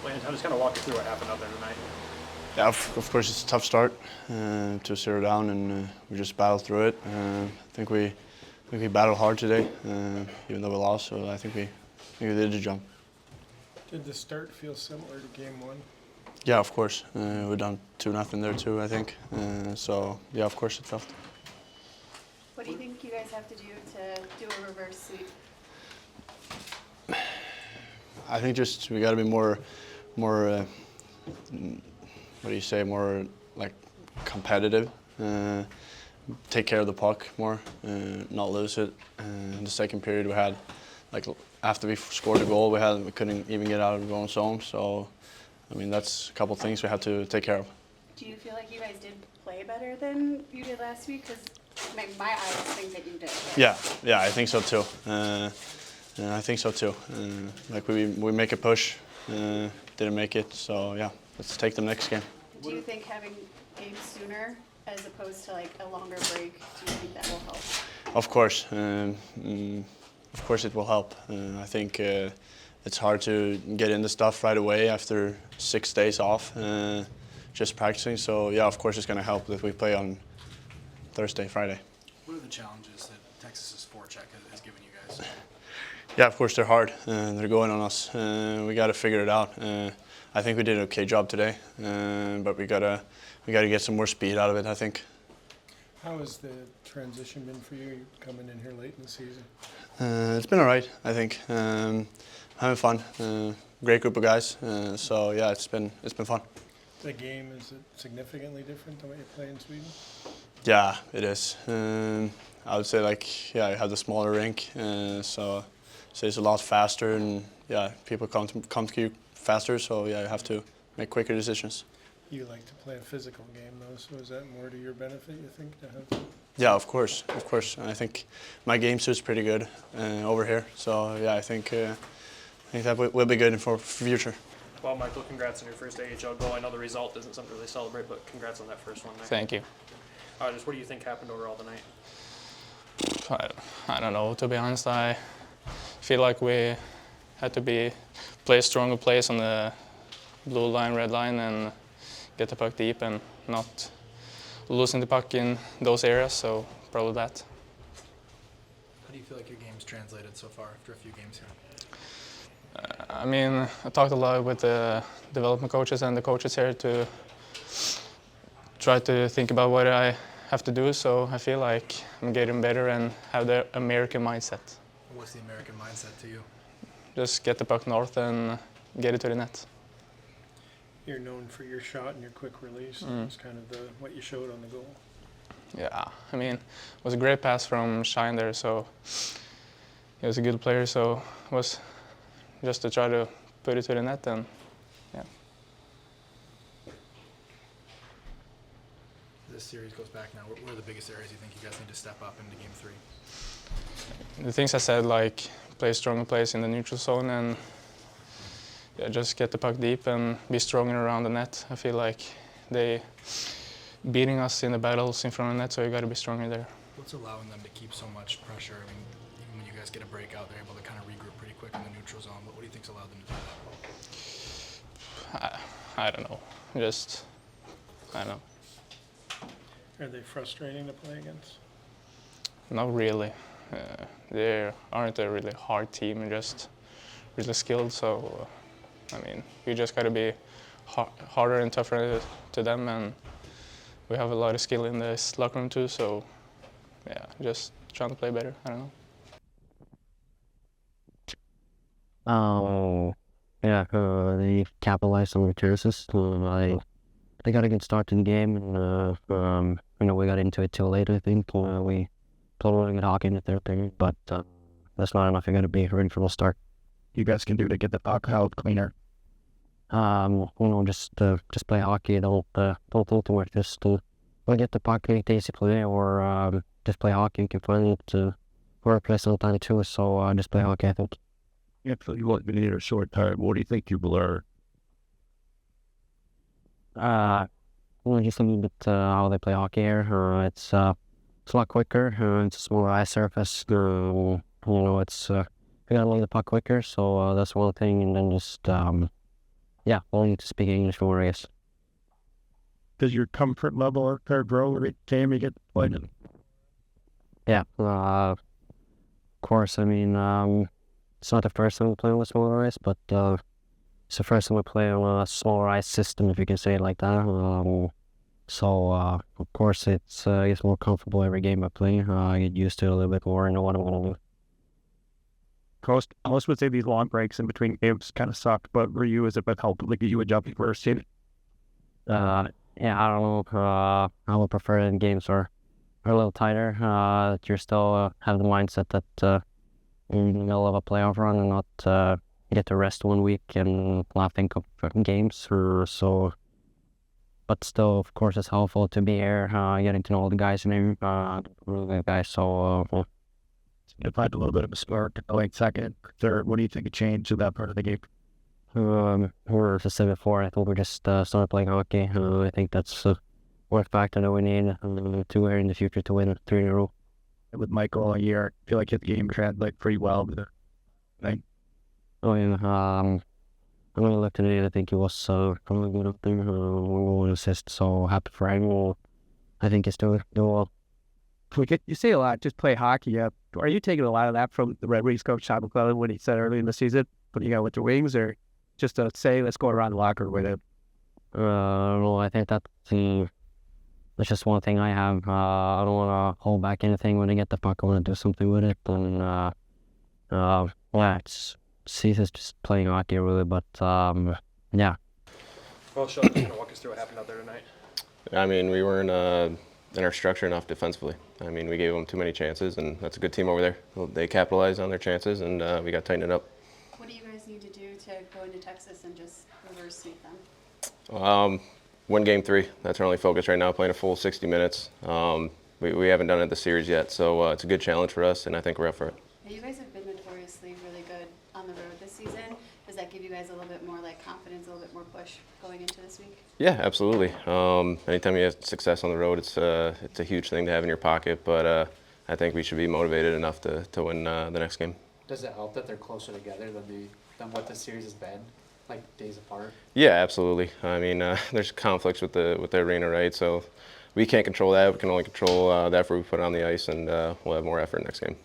Wayne, just kind of walk us through what happened out there tonight. Yeah, of course it's a tough start to 0 down, and we just battled through it. I think we battled hard today, even though we lost. So I think we did the job. Did the start feel similar to game one? Yeah, of course. We're down 2-0 there too, I think. So yeah, of course it felt. What do you think you guys have to do a reverse sweep? I think just we got to be more, what do you say, more like competitive. Take care of the puck more, not lose it. In the second period, we had, like, after we scored a goal, we couldn't even get out of the own zone. So, I mean, that's a couple things we have to take care of. Do you feel like you guys did play better than you did last week? Because my eyes think that you did. Yeah, I think so too. I think so too. Like we make a push, didn't make it. So yeah, let's take the next game. Do you think having games sooner as opposed to like a longer break, do you think that will help? Of course it will help. I think it's hard to get into stuff right away after 6 days off, just practicing. So yeah, of course it's going to help that we play on Thursday, Friday. What are the challenges that Texas's forecheck has given you guys? Yeah, of course they're hard. They're going on us. We got to figure it out. I think we did an okay job today, but we gotta get some more speed out of it, I think. How has the transition been for you coming in here late in the season? It's been all right, I think. Having fun. Great group of guys. So yeah, it's been fun. The game, is it significantly different than what you play in Sweden? Yeah, it is. I would say I have the smaller rink, so it's a lot faster, and yeah, people come to you faster. So yeah, you have to make quicker decisions. You like to play a physical game though, so is that more to your benefit, you think, to have? Yeah, of course. I think my game suit's pretty good over here. So yeah, I think that will be good for future. Well, Michael, congrats on your first AHL goal. I know the result isn't something to really celebrate, but congrats on that first one. Thank you. Just what do you think happened overall tonight? I don't know, to be honest. I feel like we had to play stronger plays on the blue line, red line, and get the puck deep and not losing the puck in those areas, so probably that. How do you feel like your game's translated so far after a few games here? I mean, I talked a lot with the development coaches and the coaches here to try to think about what I have to do, so I feel like I'm getting better and have the American mindset. What's the American mindset to you? Just get the puck north and get it to the net. You're known for your shot and your quick release. It's kind of what you showed on the goal. Yeah, I mean, it was a great pass from Shine there, so he was a good player, so it was just to try to put it to the net, and yeah. This series goes back now. What are the biggest areas you think you guys need to step up into Game 3? The things I said, like play stronger plays in the neutral zone and yeah, just get the puck deep and be stronger around the net. I feel like they beating us in the battles in front of the net, so you got to be stronger there. What's allowing them to keep so much pressure? I mean, even when you guys get a breakout, they're able to kind of regroup pretty quick in the neutral zone. What do you think's allowed them to do that? I don't know. I don't know. Are they frustrating to play against? Not really. They aren't a really hard team, just really skilled. So, I mean, we just got to be harder and tougher to them, and we have a lot of skill in this locker room too. So, yeah, just trying to play better. I don't know. Yeah, they capitalized on the chances. They got a good start to the game, and we got into it too late. I think we played really good hockey in the third period, but that's not enough. You got to be ready for the start. You guys can do to get the puck out cleaner? Just play hockey. Don't think too much. Just get the puck easy play, or just play hockey. You can find it for a place all the time too. So just play hockey, I think. Yeah, so you want to be in a short time. What do you think you've learned? Just a little bit how they play hockey here. It's a lot quicker. It's a smaller ice surface. It's you gotta lay the puck quicker. So that's one thing, and then just yeah, learning to speak English more, I guess. Does your comfort level grow every time you get played in? Yeah, of course. I mean, it's not the first time we're playing with smaller ice, but it's the first time we play on a smaller ice system, if you can say it like that. So, of course, it's more comfortable every game I play. I get used to it a little bit more and know what I want to do. Coach, I always would say these long breaks in between games kind of suck, but for you, has it been helpful to get you a jump first team? Yeah, I don't know. I would prefer it in games are a little tighter. That you're still have the mindset that you're in the middle of a playoff run and not get to rest 1 week and not think of games or so. But still, of course, it's helpful to be here, getting to know the guys and really good guys. So You find a little bit of a spark, like second, third. What do you think of change in that part of the game? as I said before, I think we just started playing hockey. I think that's one factor that we need to in the future to win 3 in a row. With Michael all year, I feel like his game translates pretty well to the thing. Oh yeah, I'm gonna look today. I think he was probably good up there. One assist, so happy for him. I think he's doing well. You say a lot, just play hockey. Yeah. Are you taking a lot of that from the Red Wings coach, Sean McClellan, when he said early in the season, putting out with the Wings, or just to say, let's go around the locker with him? No, I think that's just one thing I have. I don't want to hold back anything when I get the puck. I want to do something with it. And yeah, it's just playing hockey really. But yeah. Well, Sean, just gonna walk us through what happened out there tonight. I mean, we weren't in our structure enough defensively. I mean, we gave them too many chances, and that's a good team over there. They capitalized on their chances, and we got to tighten it up. What do you guys need to do to go into Texas and just reverse sweep them? Win game 3. That's our only focus right now, playing a full 60 minutes. We haven't done it this series yet, so it's a good challenge for us, and I think we're up for it. You guys have been notoriously really good on the road this season. Does that give you guys a little bit more confidence, a little bit more push going into this week? Yeah, absolutely. Anytime you have success on the road, it's a huge thing to have in your pocket, but I think we should be motivated enough to win the next game. Does it help that they're closer together than what the series has been, like days apart? Yeah, absolutely. I mean, there's conflicts with the arena, right? So we can't control that. We can only control the effort we put on the ice, and we'll have more effort next game.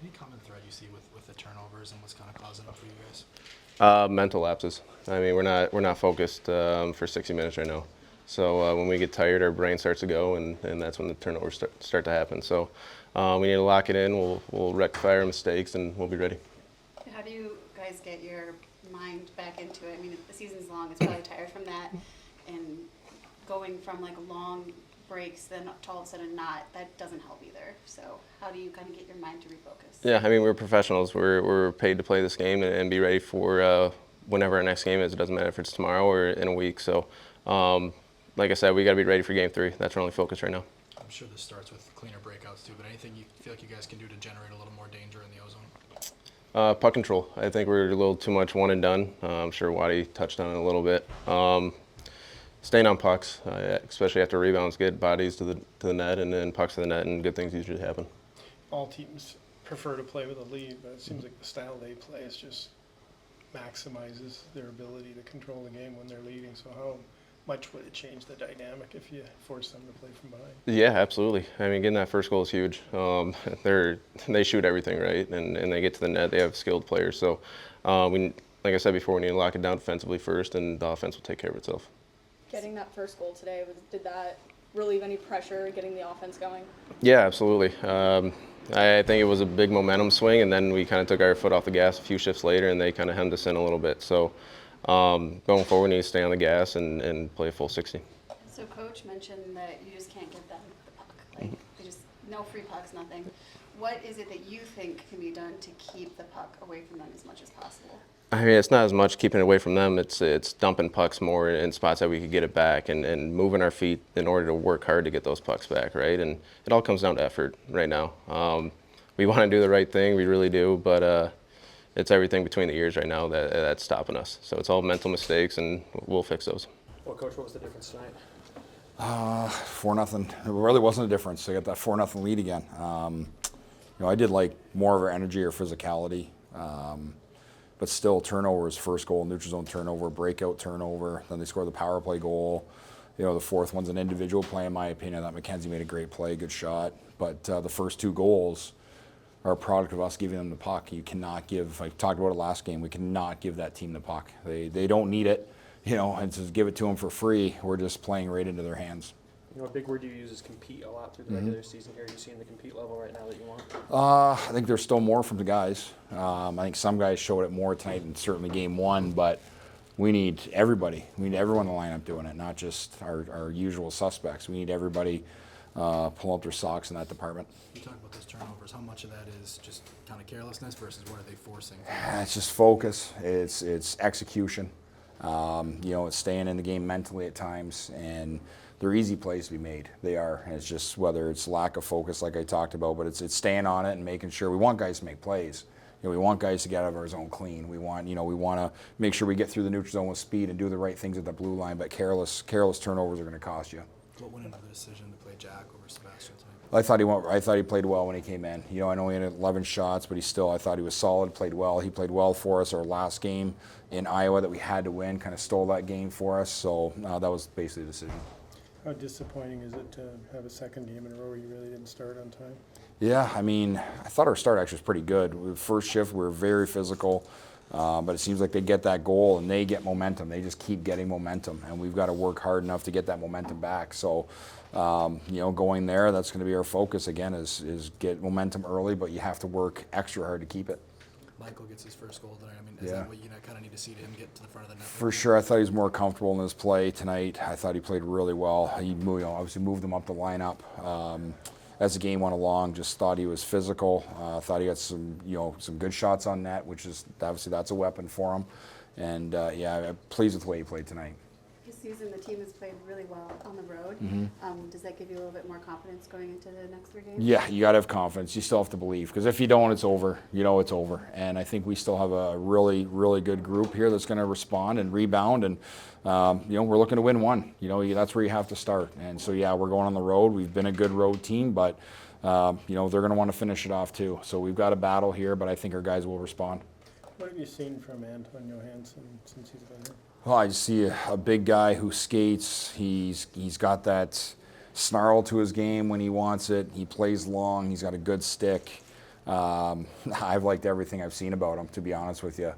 Any common thread you see with the turnovers and what's kind of causing them for you guys? Mental lapses. I mean, we're not focused for 60 minutes right now. So when we get tired, our brain starts to go, and that's when the turnovers start to happen. So we need to lock it in. We'll rectify our mistakes, and we'll be ready. How do you guys get your mind back into it? I mean, the season's long. It's probably tired from that, and going from long breaks then to all of a sudden not, that doesn't help either. So how do you kind of get your mind to refocus? Yeah, I mean, we're professionals. We're paid to play this game and be ready for whenever our next game is. It doesn't matter if it's tomorrow or in a week. So like I said, we got to be ready for game 3. That's our only focus right now. I'm sure this starts with cleaner breakouts too, but anything you feel like you guys can do to generate a little more danger in the ozone? Puck control. I think we're a little too much one and done. I'm sure Waddy touched on it a little bit. Staying on pucks, especially after rebounds, get bodies to the net and then pucks to the net, and good things usually happen. All teams prefer to play with a lead, but it seems like the style they play is just maximizes their ability to control the game when they're leading. So how much would it change the dynamic if you force them to play from behind? Yeah, absolutely. I mean, getting that first goal is huge. They shoot everything, right? And they get to the net. They have skilled players. So like I said before, we need to lock it down defensively first, and the offense will take care of itself. Getting that first goal today, did that relieve any pressure getting the offense going? Yeah, absolutely. I think it was a big momentum swing, and then we kind of took our foot off the gas a few shifts later, and they kind of hemmed us in a little bit. So going forward, we need to stay on the gas and play a full 60. So Coach mentioned that you just can't give them the puck. They just, no free pucks, nothing. What is it that you think can be done to keep the puck away from them as much as possible? I mean, it's not as much keeping it away from them. It's dumping pucks more in spots that we could get it back and moving our feet in order to work hard to get those pucks back, right? And it all comes down to effort right now. We want to do the right thing, we really do, but it's everything between the ears right now that's stopping us. So it's all mental mistakes, and we'll fix those. Well, Coach, what was the difference tonight? 4-0. It really wasn't a difference. They got that 4-0 lead again. I did like more of our energy or physicality. but still turnovers, first goal, neutral zone turnover, breakout turnover, then they score the power play goal. You know, the fourth one's an individual play, in my opinion. I thought McKenzie made a great play, good shot. But the first 2 goals are a product of us giving them the puck. You cannot give, I talked about it last game, we cannot give that team the puck. They don't need it, you know, and to give it to them for free, we're just playing right into their hands. You know, a big word you use is compete a lot through the regular season here. Are you seeing the compete level right now that you want? I think there's still more from the guys. I think some guys showed it more tonight, and certainly game 1, but we need everybody. We need everyone in the lineup doing it, not just our usual suspects. We need everybody pulling up their socks in that department. You talk about those turnovers. How much of that is just kind of carelessness versus what are they forcing? It's just focus. It's execution. You know, it's staying in the game mentally at times, and they're easy plays to be made. They are. And it's just whether it's lack of focus, like I talked about, but it's staying on it and making sure we want guys to make plays. You know, we want guys to get out of our zone clean. We want, you know, we want to make sure we get through the neutral zone with speed and do the right things at the blue line. But careless turnovers are going to cost you. What went into the decision to play Jack over Sebastian tonight? I thought he played well when he came in. You know, I know he had 11 shots, but I thought he was solid, played well. He played well for us. Our last game in Iowa that we had to win kind of stole that game for us. So that was basically the decision. How disappointing is it to have a second game in a row where you really didn't start on time? Yeah, I mean, I thought our start actually was pretty good. First shift, we were very physical, but it seems like they get that goal and they get momentum. They just keep getting momentum, and we've got to work hard enough to get that momentum back. So, you know, going there, that's going to be our focus again, is get momentum early, but you have to work extra hard to keep it. Michael gets his first goal tonight. I mean, is that what you kind of need to see to him get to the front of the net? For sure, I thought he was more comfortable in his play tonight. I thought he played really well. He obviously moved him up the lineup as the game went along. Just thought he was physical. Thought he had some good shots on net, which is obviously that's a weapon for him. And yeah, I'm pleased with the way he played tonight. This season, the team has played really well on the road. Does that give you a little bit more confidence going into the next 3 games? Yeah, you got to have confidence. You still have to believe, because if you don't, it's over. You know it's over. And I think we still have a really, really good group here that's going to respond and rebound. And you know, we're looking to win 1. You know, that's where you have to start. And so yeah, we're going on the road. We've been a good road team, but you know, they're going to want to finish it off too. So we've got a battle here, but I think our guys will respond. What have you seen from Anton Johansson since he's been here? Well, I just see a big guy who skates. He's got that snarl to his game when he wants it. He plays long. He's got a good stick. I've liked everything I've seen about him, to be honest with you.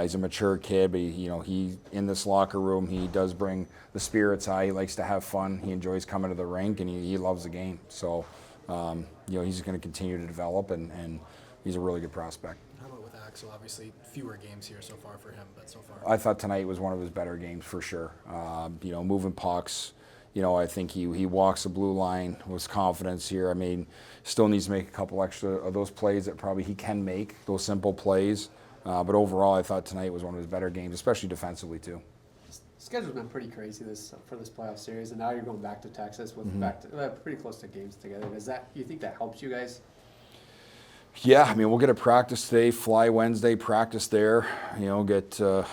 He's a mature kid, but he in this locker room, he does bring the spirits high. He likes to have fun. He enjoys coming to the rink, and he loves the game. So, you know, he's going to continue to develop, and he's a really good prospect. How about with Axel? Obviously, fewer games here so far for him, but so far. I thought tonight was one of his better games for sure. You know, moving pucks. You know, I think he walks the blue line with confidence here. I mean, still needs to make a couple extra of those plays that probably he can make, those simple plays. But overall, I thought tonight was one of his better games, especially defensively too. Schedule's been pretty crazy for this playoff series, and now you're going back to Texas with pretty close to games together. You think that helps you guys? Yeah, I mean, we'll get a practice today, fly Wednesday, practice there. You know,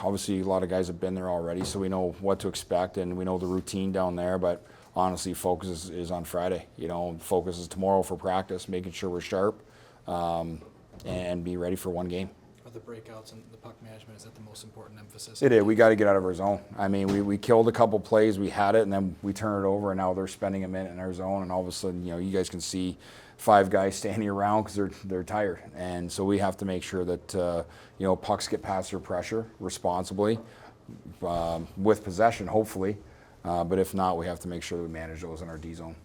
obviously a lot of guys have been there already, so we know what to expect and we know the routine down there. But honestly, focus is on Friday. You know, focus is tomorrow for practice, making sure we're sharp and be ready for one game. Are the breakouts and the puck management, is that the most important emphasis? It is. We got to get out of our zone. I mean, we killed a couple plays, we had it, and then we turn it over, and now they're spending a minute in our zone, and all of a sudden, you know, you guys can see 5 guys standing around because they're tired. And so we have to make sure that, you know, pucks get past their pressure responsibly with possession, hopefully. But if not, we have to make sure that we manage those in our D zone.